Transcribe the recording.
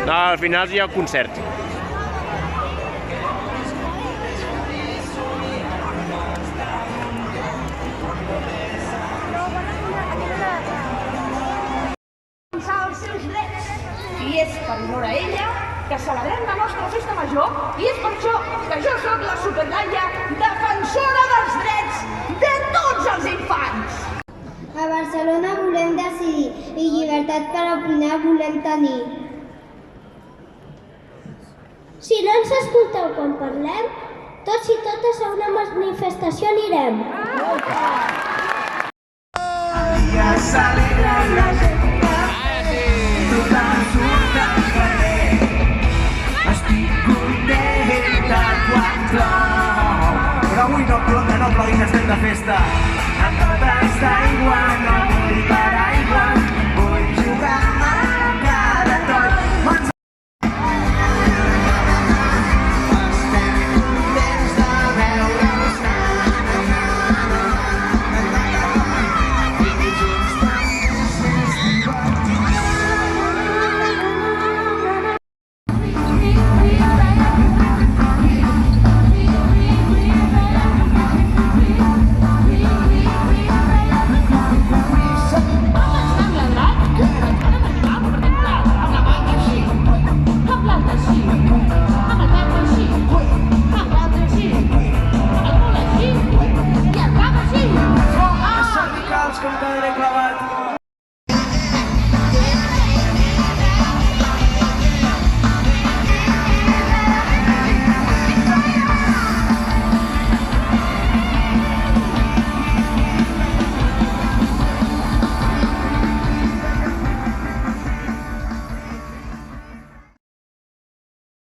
Al final hi ha un concert. Els seus drets. I és per honor a ella que celebrem la nostra festa major i és per això que jo soc la Superlaia, defensora dels drets de tots els infants. A Barcelona volem decidir i llibertat per opinar volem tenir. Si no ens escolteu quan parlem, tots i totes a una manifestació anirem. Ja s'alegra la gent, tothom surt al carrer. Estic contenta quan plou, però avui no ploguin, estem de festa.